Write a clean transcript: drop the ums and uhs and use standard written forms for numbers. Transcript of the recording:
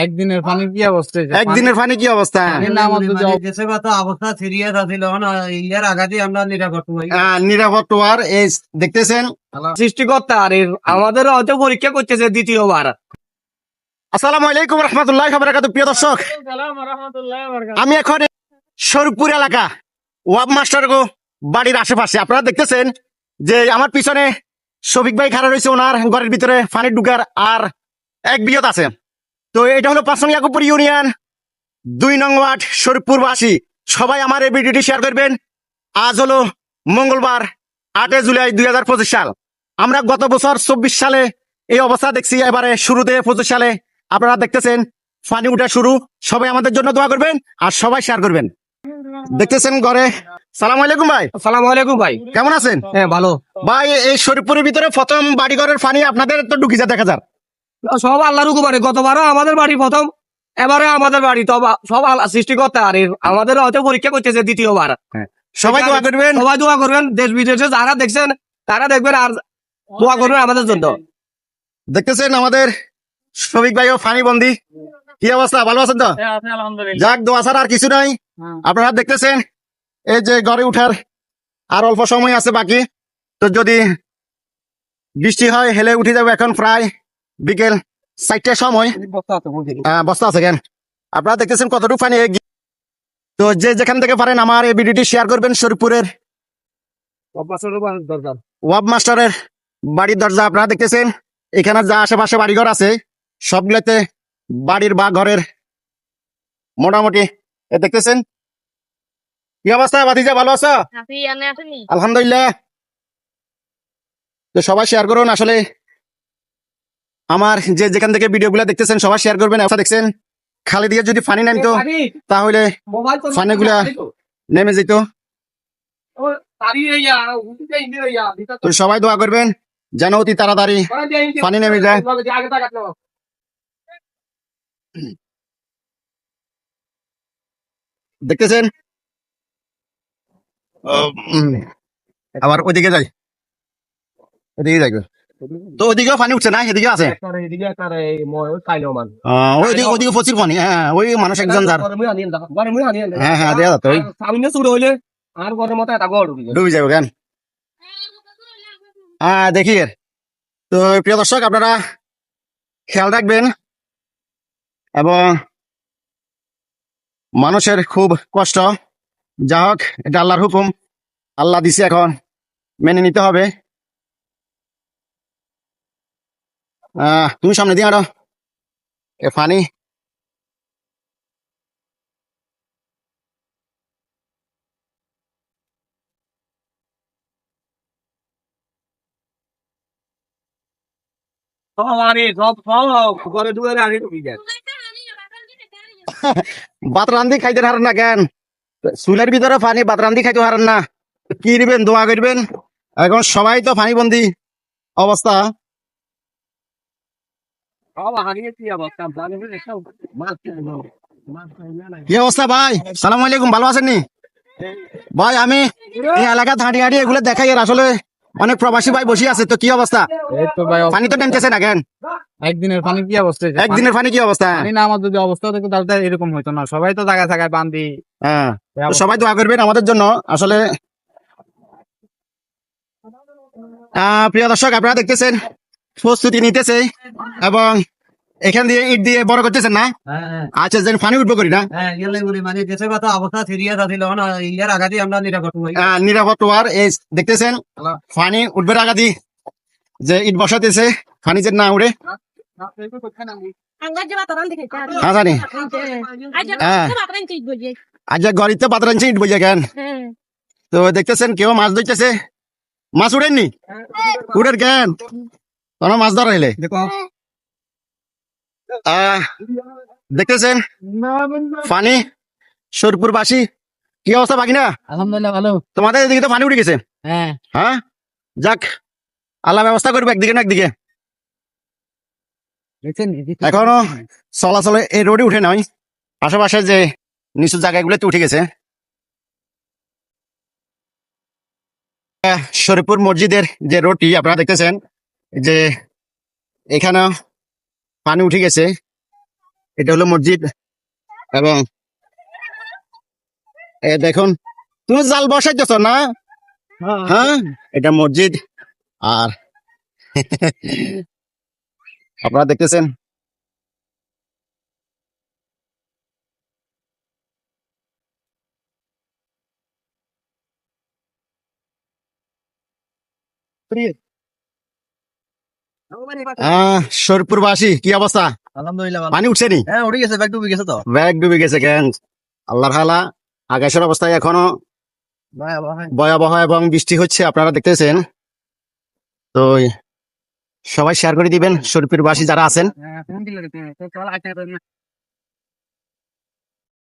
একদিনের পানি কি অবস্থা একদিনের পানি কি অবস্থা? অবস্থা সিরিয়াস আছিল ইয়ার আগাতে আমরা নিরাপদ হই নিরাপদ হওয়ার এই দেখতেছেন সৃষ্টিকর্তা আর আমাদের হয়তো পরীক্ষা করতেছে দ্বিতীয়বার। আসসালামু আলাইকুম রহমতুল্লাহ বারাকাতুহু। প্রিয় দর্শক, আমি এখন শরীফপুর এলাকা ওয়াব মাস্টার গো বাড়ির আশেপাশে। আপনারা দেখতেছেন যে আমার পিছনে শফিক ভাই খাড়া রয়েছে, ওনার ঘরের ভিতরে পানি ঢুকার আর এক বিয়ত আছে। তো এটা হলো ৫ নং ইয়াকুবপুর ইউনিয়ন ২ নং ওয়ার্ড শরীফপুরবাসী। সবাই আমার এই ভিডিওটি শেয়ার করবেন। আজ হলো মঙ্গলবার ৮ জুলাই ২০২৫ সাল। আমরা গত বছর ২৪ সালে এই অবস্থা দেখছি, এবারে শুরুতে ২৫ সালে আপনারা দেখতেছেন পানি উঠা শুরু। সবাই আমাদের জন্য দোয়া করবেন আর সবাই শেয়ার করবেন। দেখতেছেন ঘরে। সালাম আলাইকুম ভাই। আসসালামু আলাইকুম ভাই, কেমন আছেন? হ্যাঁ ভালো ভাই, এই শরীফপুরের ভিতরে প্রথম বাড়ি ঘরের পানি আপনাদের তো ঢুকি যা দেখা যার। সব আল্লাহর হুকুমে। গতবারও আমাদের বাড়ি প্রথম, এবারে আমাদের বাড়ি। তো সব আল্লাহ সৃষ্টিকর্তা আর আমাদের হয়তো পরীক্ষা করতেছে দ্বিতীয়বার। সবাই দোয়া করবেন, সবাই দোয়া করবেন। দেশ বিদেশে যারা দেখছেন তারা দেখবেন আর দোয়া করবেন আমাদের জন্য। দেখতেছেন আমাদের শফিক ভাইও পানি বন্দি। কি অবস্থা, ভালো আছেন তো? যাক, দোয়া ছাড়া আর কিছু নাই। আপনারা দেখতেছেন এই যে ঘরে উঠার আর অল্প সময় আছে বাকি। তো যদি বৃষ্টি হয় হেলে উঠে যাবে। এখন প্রায় বিকেল ৪টার সময়। বস্তা আছে কেন? আপনারা দেখতেছেন কতটুকু পানি। তো যে যেখান থেকে পারেন আমার এই ভিডিওটি শেয়ার করবেন। শরীফপুরের ওয়াব মাস্টারের বাড়ির দরজা আপনারা দেখতেছেন। এখানে যা আশেপাশে বাড়িঘর আছে সবগুলোতে বাড়ির বা ঘরের মোটামুটি দেখতেছেন। কি অবস্থা ভাতিজা, ভালো আছো? আলহামদুলিল্লাহ। তো সবাই শেয়ার করুন। আসলে আমার যে যেখান থেকে ভিডিও গুলা দেখতেছেন সবাই শেয়ার করবেন। অবস্থা দেখছেন, খালি দিয়ে যদি পানি নামতো তাহলে পানিগুলা নেমে যেত। তো সবাই দোয়া করবেন যেন অতি তাড়াতাড়ি পানি নেমে যায়। দেখতেছেন আবার ওইদিকে যাই, ওইদিকে যাই। তো ওইদিকেও পানি উঠছে না, এদিকে আছে। ওইদিকে প্রচুর পানি। হ্যাঁ, ওই মানুষ একজন যার। হ্যাঁ হ্যাঁ, দেওয়া যাতো। ডুবে যাবে কেন? হ্যাঁ, দেখি। তো প্রিয় দর্শক, আপনারা খেয়াল রাখবেন। এবং মানুষের খুব কষ্ট, যা হোক এটা আল্লাহর হুকুম, আল্লাহ দিছে, এখন মেনে নিতে হবে। তুমি সামনে দিয়ে আরো পানি। ভাত রান্ধি খাইতে হারেন না কেন? চুলের ভিতরে পানি, ভাত রান্ধি খাইতে হারেন না। কি দিবেন, দোয়া করবেন। এখন সবাই তো পানি বন্দি অবস্থা। কি অবস্থা ভাই? সালাম আলাইকুম, ভালো আছেন নি ভাই? আমি এই এলাকা হাঁটি হাঁটি এগুলো দেখাই। আর আসলে অনেক প্রবাসী ভাই বসে আছে। তো কি অবস্থা? পানি তো টেনতেছে না কেন? একদিনের পানি কি অবস্থা? একদিনের পানি কি অবস্থা? পানি না আমার যদি অবস্থা থাকতো তাহলে তো এরকম হইতো না। সবাই তো জায়গায় জায়গায় বান্ধি। হ্যাঁ, তো সবাই দোয়া করবেন আমাদের জন্য। আসলে প্রিয় দর্শক, আপনারা দেখতেছেন প্রস্তুতি নিতেছে এবং এখান দিয়ে ইট দিয়ে বড় করতেছেন না? আচ্ছা, যেন পানি উঠবো করি না। মানে দেশের কথা অবস্থা সিরিয়াস আছিল ইয়ার আগাতে আমরা নিরাপদ হই নিরাপদ হওয়ার এই দেখতেছেন পানি উঠবে আগাদি যে ইট বসাতেছে, পানি যে না উঠে। জানি আজ গড়িতে পাত্র আনছে ইট বইয়া কেন? তো দেখতেছেন কেউ মাছ ধরতেছে। মাছ উড়েননি? উড়ের কেন? তোমরা মাছ ধরা এলে দেখতেছেন পানি। শরীফপুরবাসী কি অবস্থা বাকি না? আলহামদুলিল্লাহ ভালো। তোমাদের এদিকে তো পানি উঠে গেছে। হ্যাঁ, যাক, আল্লাহ ব্যবস্থা করবে একদিকে না একদিকে। এখনো চলাচলে এই রোডে উঠে নয়, আশেপাশে যে নিচু জায়গাগুলোতে উঠে গেছে। শরীফপুর মসজিদের যে রোডটি আপনারা দেখতেছেন যে এখানে পানি উঠে গেছে। এটা হলো মসজিদ এবং দেখুন তুমি জাল বসাইতেছ না? হ্যাঁ, এটা মসজিদ। আর আপনারা দেখতেছেন শরীরপুরবাসী কি অবস্থা? আলহামদুলিল্লাহ ভালো। পানি উঠছে নি? হ্যাঁ উঠে গেছে, ব্যাগ ডুবে গেছে তো। ব্যাগ ডুবে গেছে কেন? আল্লাহর হালা আকাশের অবস্থায় এখনো ভাই ভাই ভয়াবহ এবং বৃষ্টি হচ্ছে আপনারা দেখতেছেন। তো সবাই শেয়ার করে দিবেন শরীরপুরবাসী যারা আছেন। হ্যাঁ কোন দিকে